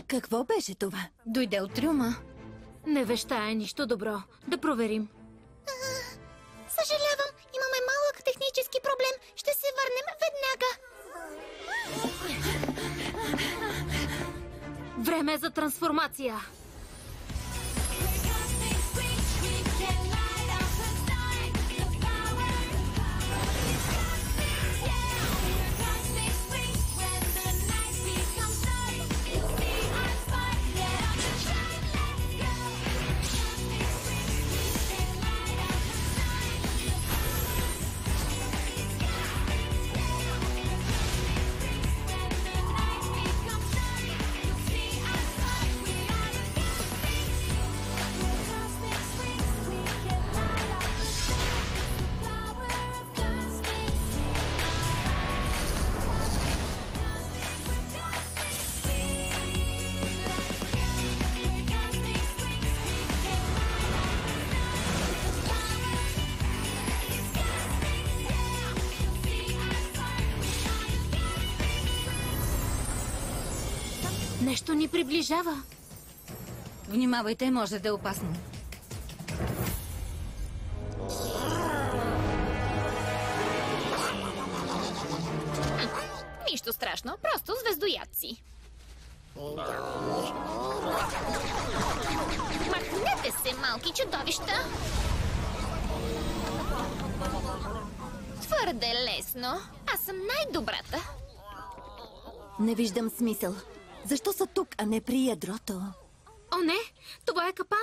Какво беше това? Дойде от трюма. Не вещае нищо добро. Да проверим. Съжалявам, имаме малък технически проблем. Ще се върнем веднага. Време е за трансформация. Нещо ни приближава. Внимавайте, може да е опасно. Нищо страшно, просто звездоядци. Махнете се, малки чудовища! Твърде лесно. Аз съм най-добрата. Не виждам смисъл. Защо са тук, а не при ядрото? О, не! Това е капан.